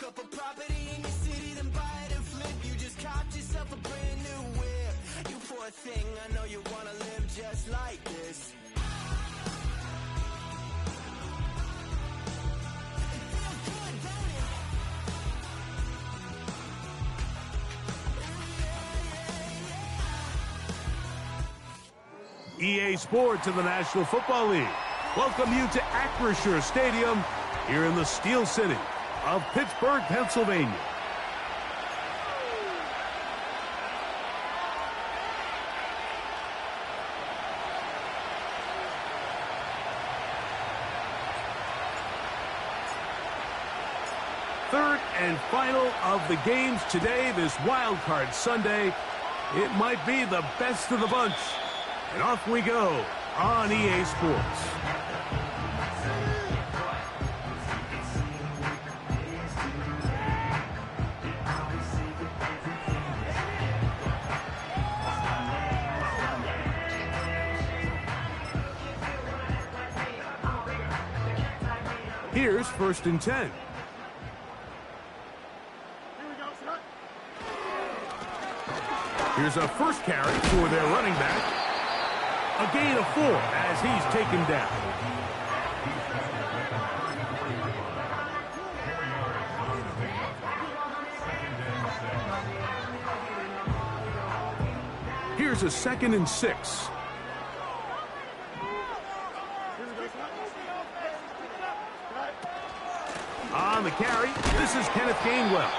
up a property in your city, then buy it and flip. You just copped yourself a brand new whip. You poor thing, I know you wanna live just like this. EA Sports in the National Football League welcome you to Acrisure Stadium here in the Steel City of Pittsburgh, Pennsylvania. Third and final of the games today, this Wild Card Sunday. It might be the best of the bunch. And off we go on EA Sports. Here's 1st and 10. Here's a first carry for their running back. A gain of 4 as he's taken down. Here's a 2nd and 6. On the carry, this is Kenneth Gainwell.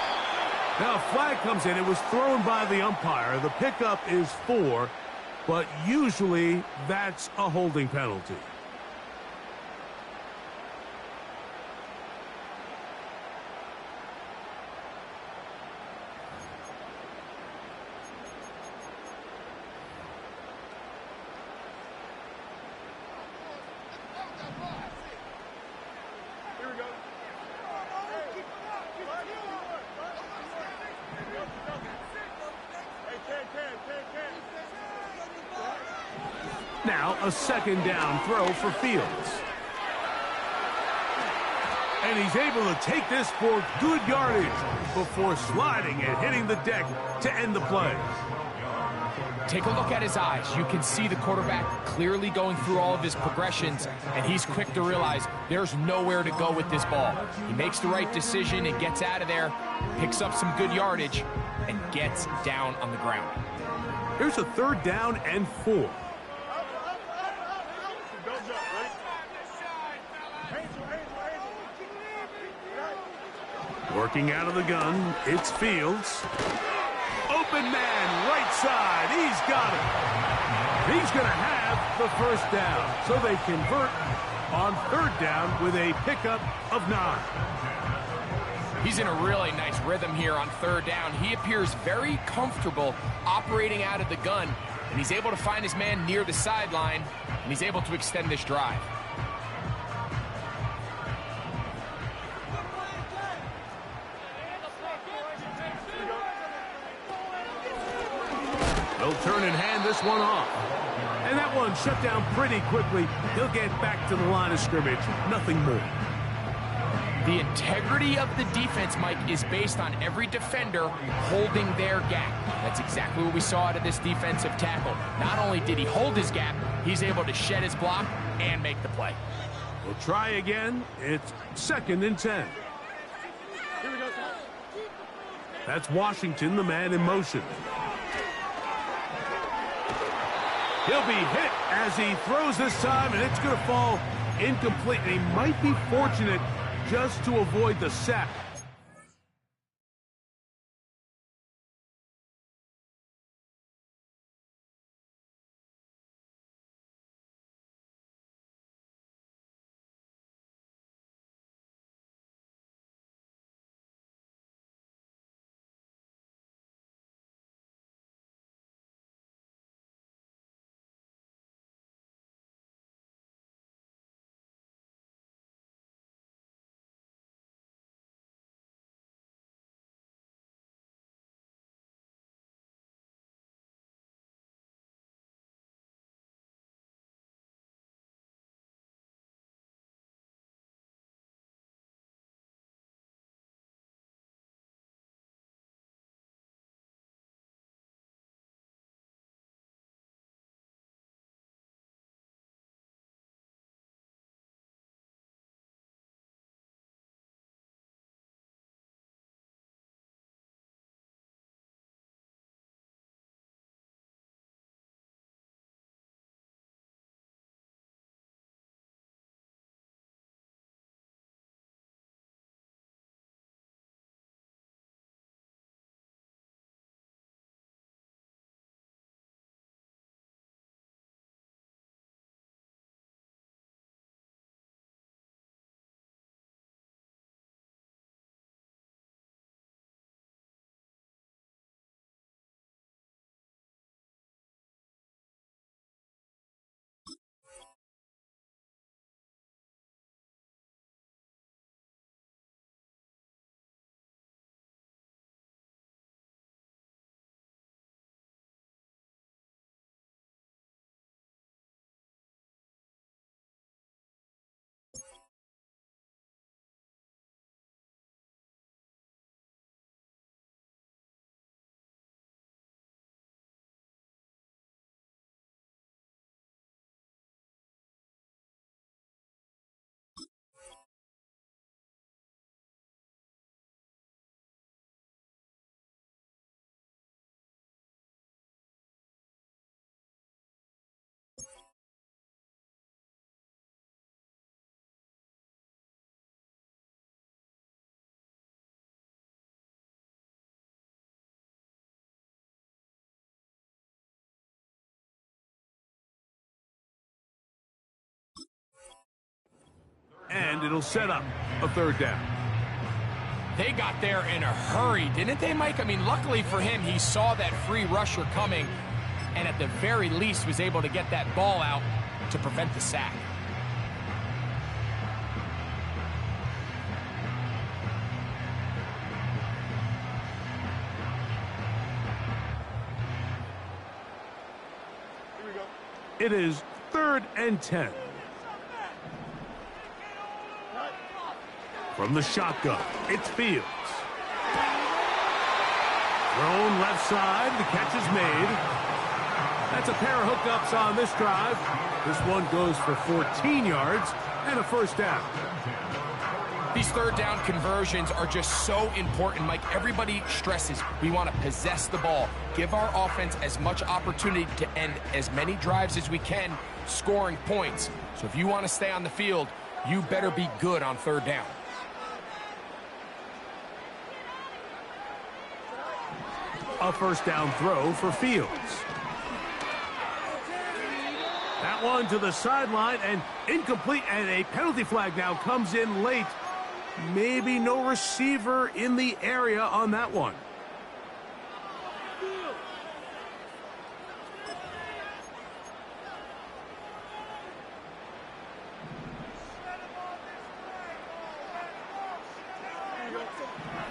Now a flag comes in. It was thrown by the umpire. The pickup is 4. But usually that's a holding penalty. Now a 2nd down throw for Fields. And he's able to take this for good yardage before sliding and hitting the deck to end the play. Take a look at his eyes. You can see the quarterback clearly going through all of his progressions, and he's quick to realize there's nowhere to go with this ball. He makes the right decision and gets out of there, picks up some good yardage, and gets down on the ground. Here's a 3rd down and 4. Working out of the gun, it's Fields. Open man, right side, he's got it. He's going to have the 1st down, so they convert on 3rd down with a pickup of 9. He's in a really nice rhythm here on 3rd down. He appears very comfortable operating out of the gun, and he's able to find his man near the sideline, and he's able to extend this drive. They'll turn and hand this one off. And that one shut down pretty quickly. He'll get back to the line of scrimmage. Nothing more. The integrity of the defense, Mike, is based on every defender holding their gap. That's exactly what we saw out of this defensive tackle. Not only did he hold his gap, he's able to shed his block and make the play. We'll try again. It's 2nd and 10. That's Washington, the man in motion. He'll be hit as he throws this time, and it's going to fall incomplete. And he might be fortunate just to avoid the sack. and it'll set up a third down. They got there in a hurry, didn't they, Mike? I mean, luckily for him, he saw that free rusher coming and at the very least was able to get that ball out to prevent the sack. It is 3rd and 10. From the shotgun, it's Fields. Thrown left side, the catch is made. That's a pair of hookups on this drive. This one goes for 14 yards and a first down. These third down conversions are just so important, Mike. Everybody stresses we want to possess the ball, give our offense as much opportunity to end as many drives as we can, scoring points. So if you want to stay on the field, you better be good on third down. A first down throw for Fields. That one to the sideline and incomplete, and a penalty flag now comes in late. Maybe no receiver in the area on that one.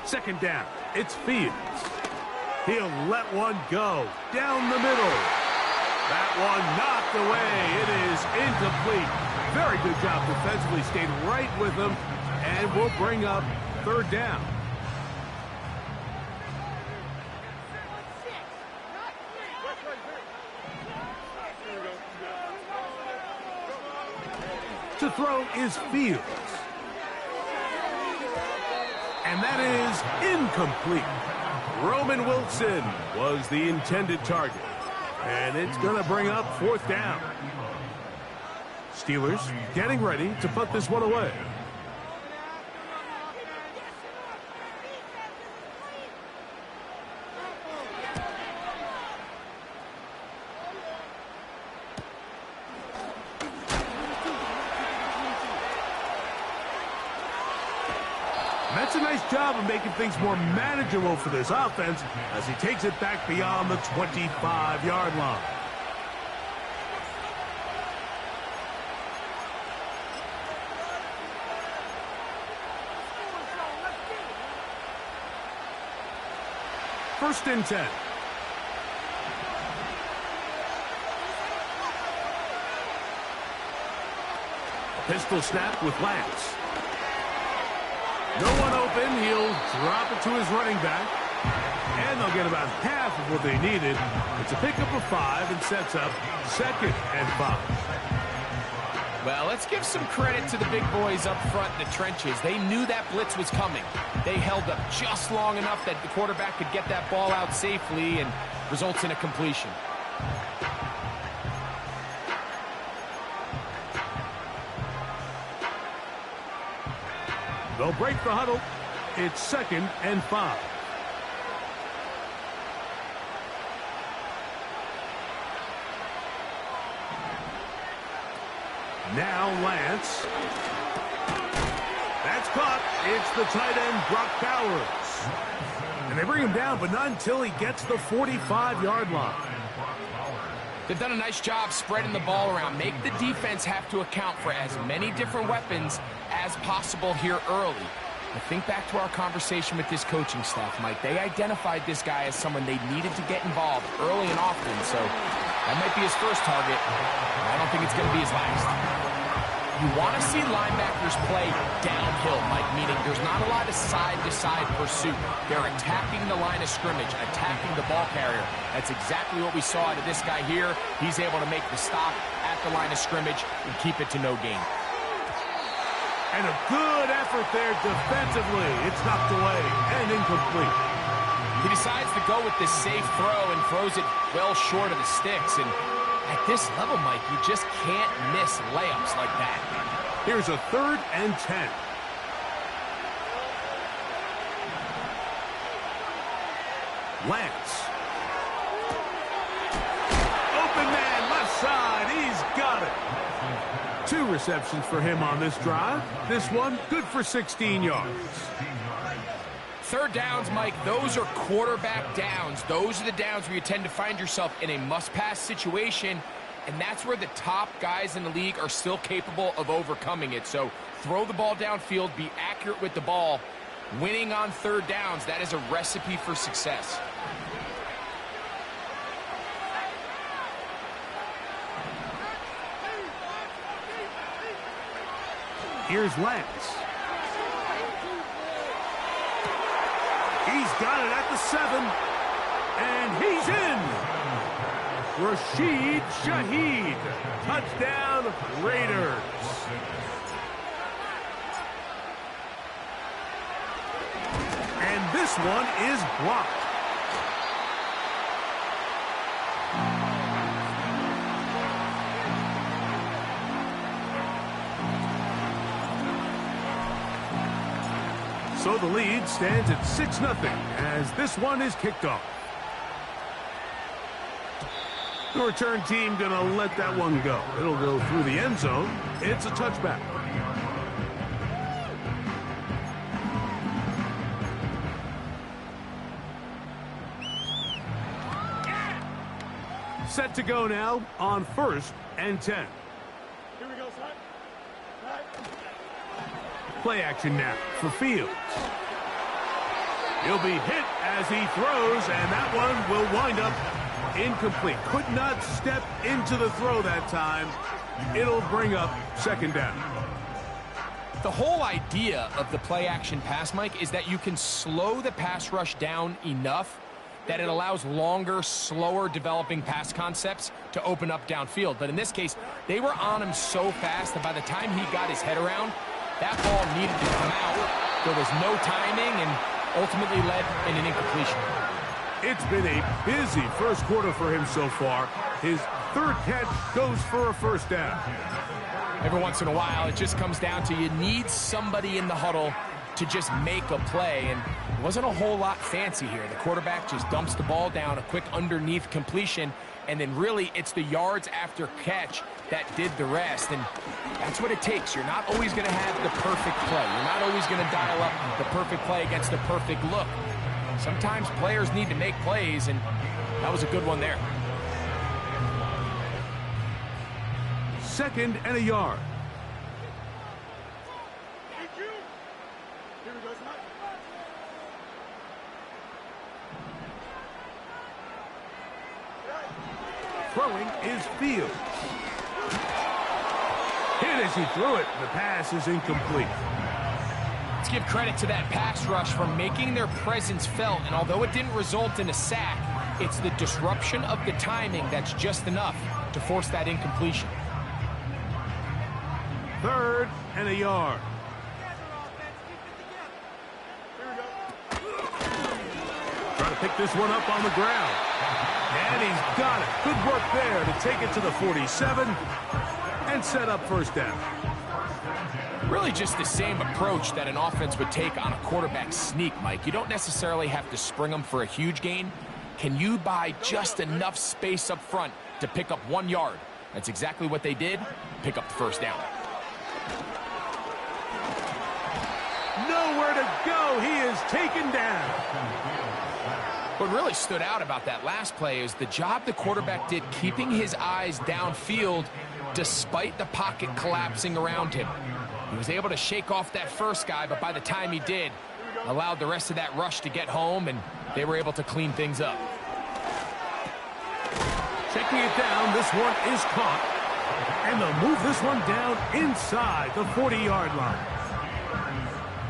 Second down, it's Fields. He'll let one go down the middle. That one knocked away. It is incomplete. Very good job defensively. Stayed right with him, and we'll bring up third down. To throw is Fields. And that is incomplete. Roman Wilson was the intended target. And it's going to bring up fourth down. Steelers getting ready to put this one away. That's a nice job of making things more manageable for this offense as he takes it back beyond the 25-yard line. First and 10. Pistol snap with Lance. No one open. He'll drop it to his running back. And they'll get about half of what they needed. It's a pickup of 5 and sets up 2nd and 5. Well, let's give some credit to the big boys up front in the trenches. They knew that blitz was coming. They held up just long enough that the quarterback could get that ball out safely and results in a completion. They'll break the huddle. It's 2nd and 5. Now Lance. That's caught. It's the tight end, Brock Bowers. And they bring him down, but not until he gets the 45-yard line. They've done a nice job spreading the ball around. Make the defense have to account for as many different weapons as possible here early. I think back to our conversation with this coaching staff, Mike. They identified this guy as someone they needed to get involved early and often, so that might be his first target. I don't think it's going to be his last. You want to see linebackers play downhill, Mike, meaning there's not a lot of side-to-side pursuit. They're attacking the line of scrimmage, attacking the ball carrier. That's exactly what we saw out of this guy here. He's able to make the stop at the line of scrimmage and keep it to no gain. And a good effort there defensively. It's knocked away and incomplete. He decides to go with this safe throw and throws it well short of the sticks. And at this level, Mike, you just can't miss layups like that. Here's a 3rd and 10. Lance. Open man, left side. He's got it. 2 receptions for him on this drive. This one, good for 16 yards. Third downs, Mike, those are quarterback downs. Those are the downs where you tend to find yourself in a must-pass situation, and that's where the top guys in the league are still capable of overcoming it. So throw the ball downfield, be accurate with the ball. Winning on third downs, that is a recipe for success. Here's Lance. He's got it at the 7, and he's in. Rashid Shaheed, touchdown Raiders. And this one is blocked. So the lead stands at 6-0 as this one is kicked off. The return team going to let that one go. It'll go through the end zone. It's a touchback. Set to go now on 1st and 10. Here we go, son. Play action now for Fields. He'll be hit as he throws, and that one will wind up incomplete. Could not step into the throw that time. It'll bring up 2nd down. The whole idea of the play action pass, Mike, is that you can slow the pass rush down enough that it allows longer, slower developing pass concepts to open up downfield. But in this case, they were on him so fast that by the time he got his head around, that ball needed to come out. There was no timing and ultimately led in an incompletion. It's been a busy first quarter for him so far. His 3rd catch goes for a 1st down. Every once in a while, it just comes down to you need somebody in the huddle to just make a play, and it wasn't a whole lot fancy here. The quarterback just dumps the ball down, a quick underneath completion, and then really it's the yards after catch that did the rest, and that's what it takes. You're not always going to have the perfect play. You're not always going to dial up the perfect play against the perfect look. Sometimes players need to make plays, and that was a good one there. 2nd and a yard. Here we go, son. Throwing is Fields. Hit as he threw it. The pass is incomplete. Let's give credit to that pass rush for making their presence felt, and although it didn't result in a sack, it's the disruption of the timing that's just enough to force that incompletion. 3rd and a yard. Trying to pick this one up on the ground. And he's got it. Good work there to take it to the 47 and set up 1st down. Really just the same approach that an offense would take on a quarterback sneak, Mike. You don't necessarily have to spring them for a huge gain. Can you buy just enough space up front to pick up 1 yard? That's exactly what they did. Pick up the 1st down. Nowhere to go. He is taken down. What really stood out about that last play is the job the quarterback did keeping his eyes downfield despite the pocket collapsing around him. He was able to shake off that first guy, but by the time he did, allowed the rest of that rush to get home, and they were able to clean things up. Checking it down, this one is caught. And they'll move this one down inside the 40-yard line.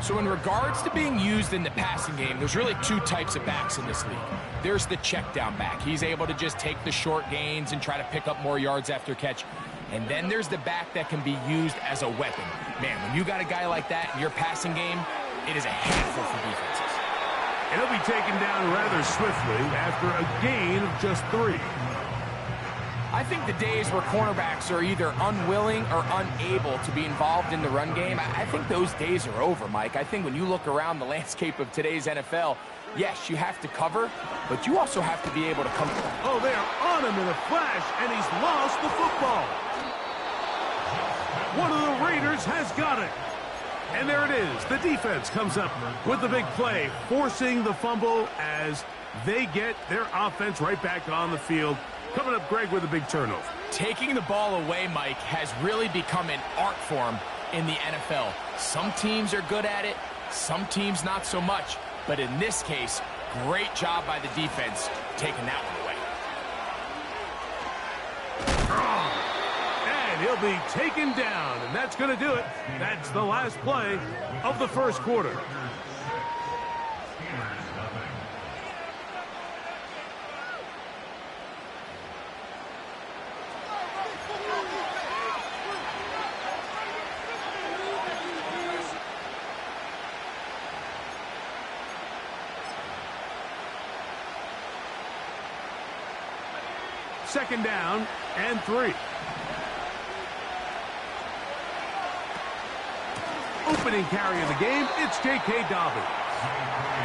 So in regards to being used in the passing game, there's really 2 types of backs in this league. There's the check down back. He's able to just take the short gains and try to pick up more yards after catch. And then there's the back that can be used as a weapon. Man, when you got a guy like that in your passing game, it is a handful for defenses. And he'll be taken down rather swiftly after a gain of just 3. I think the days where cornerbacks are either unwilling or unable to be involved in the run game, I think those days are over, Mike. I think when you look around the landscape of today's NFL, yes, you have to cover, but you also have to be able to come. Oh, they are on him in a flash, and he's lost the football. One of the Raiders has got it. And there it is. The defense comes up with the big play, forcing the fumble as they get their offense right back on the field. Coming up, Greg, with a big turnover. Taking the ball away, Mike, has really become an art form in the NFL. Some teams are good at it, some teams not so much. But in this case, great job by the defense taking that one away. And he'll be taken down, and that's going to do it. That's the last play of the first quarter. Second down and 3. Opening carry of the game, it's J.K. Dobbins.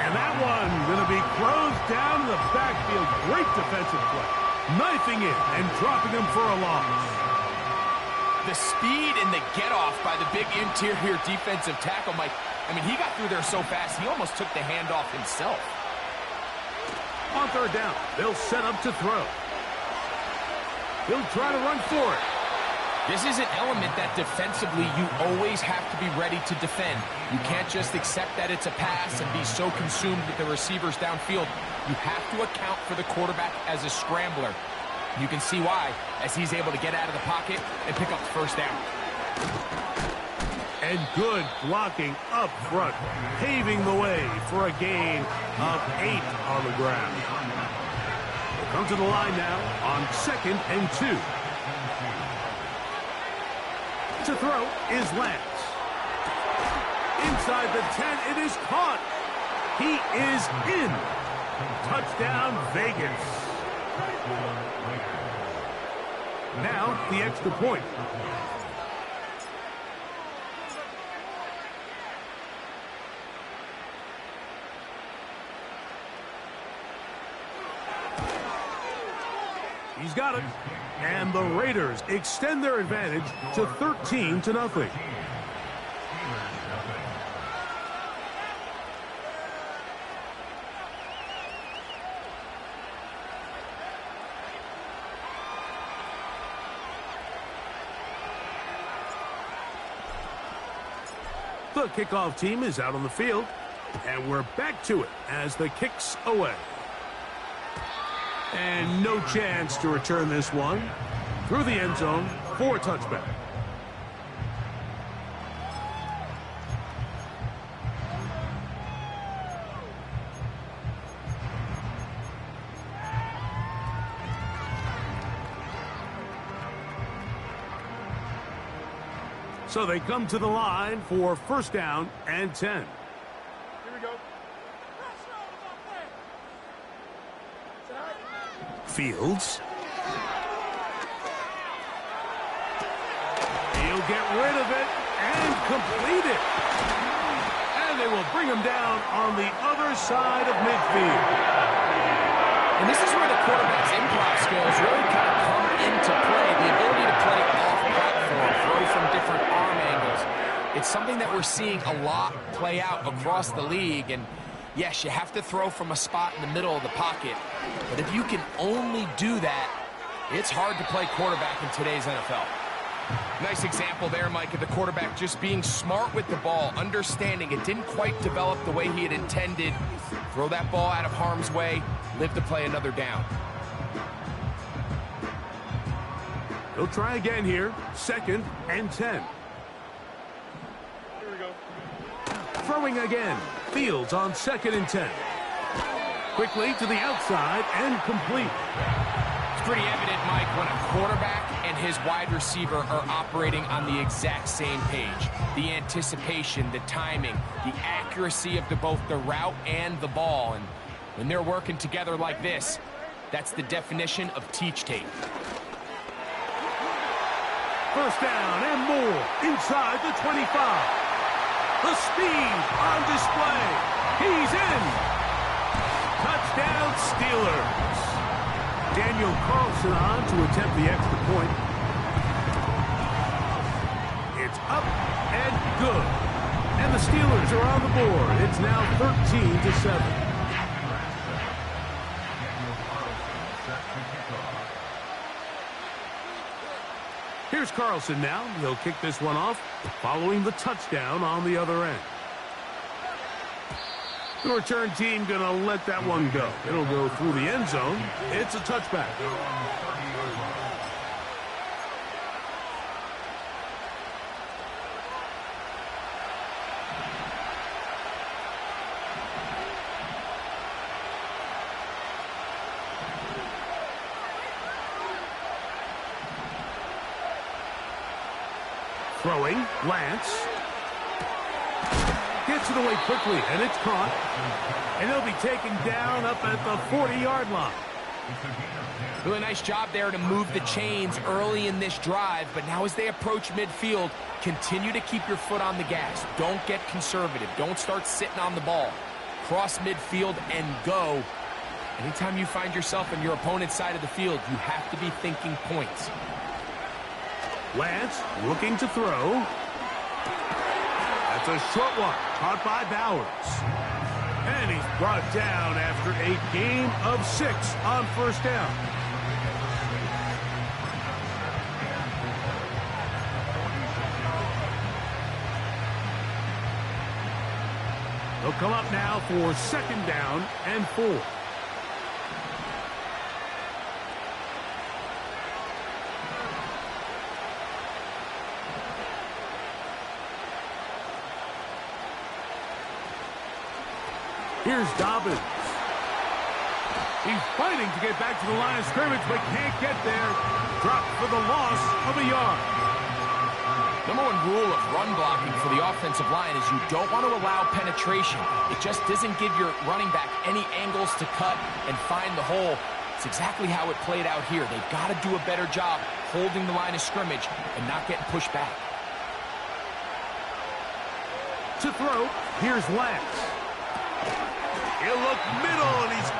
And that one going to be closed down in the backfield. Great defensive play. Knifing it and dropping him for a loss. The speed and the get-off by the big interior defensive tackle, Mike. I mean, he got through there so fast, he almost took the handoff himself. On third down, they'll set up to throw. He'll try to run for it. This is an element that defensively you always have to be ready to defend. You can't just accept that it's a pass and be so consumed with the receivers downfield. You have to account for the quarterback as a scrambler. You can see why, as he's able to get out of the pocket and pick up the first down. And good blocking up front, paving the way for a gain of 8 on the ground. They'll come to the line now on 2nd and 2. To throw is Lance. Inside the 10, it is caught. He is in. Touchdown, Vegas. Now, the extra point. He's got it. And the Raiders extend their advantage to 13-0. The kickoff team is out on the field, and we're back to it as the kick's away. And no chance to return this one through the end zone for a touchback. So they come to the line for first down and 10. Here we go. Fields. He'll get rid of it and complete it. And they will bring him down on the other side of midfield. And this is where the quarterback's improv skills really kind of come into play. The ability to play off-platform, throw from different arm angles. It's something that we're seeing a lot play out across the league. And yes, you have to throw from a spot in the middle of the pocket. But if you can only do that, it's hard to play quarterback in today's NFL. Nice example there, Mike, of the quarterback just being smart with the ball, understanding it didn't quite develop the way he had intended. Throw that ball out of harm's way, live to play another down. He'll try again here, 2nd and 10. Here we go. Throwing again. Fields on 2nd and 10. Quickly to the outside and complete. It's pretty evident, Mike, when a quarterback and his wide receiver are operating on the exact same page. The anticipation, the timing, the accuracy of both the route and the ball. And when they're working together like this, that's the definition of teach tape. First down and more inside the 25. The speed on display. He's in. Touchdown, Steelers. Daniel Carlson on to attempt the extra point. It's up and good. And the Steelers are on the board. It's now 13-7. Here's Carlson now. He'll kick this one off, following the touchdown on the other end. The return team going to let that one go. It'll go through the end zone. It's a touchback. Throwing, Lance. Gets it away quickly, and it's caught. And he'll be taken down up at the 40-yard line. Really nice job there to move the chains early in this drive, but now as they approach midfield, continue to keep your foot on the gas. Don't get conservative. Don't start sitting on the ball. Cross midfield and go. Anytime you find yourself on your opponent's side of the field, you have to be thinking points. Lance looking to throw. That's a short one, caught by Bowers. And he's brought down after a gain of 6 on first down. They'll come up now for 2nd down and 4. Here's Dobbins. He's fighting to get back to the line of scrimmage, but can't get there. Dropped for the loss of a yard. Number one rule of run blocking for the offensive line is you don't want to allow penetration. It just doesn't give your running back any angles to cut and find the hole. It's exactly how it played out here. They've got to do a better job holding the line of scrimmage and not getting pushed back. To throw, here's Lance. He'll look middle, and he's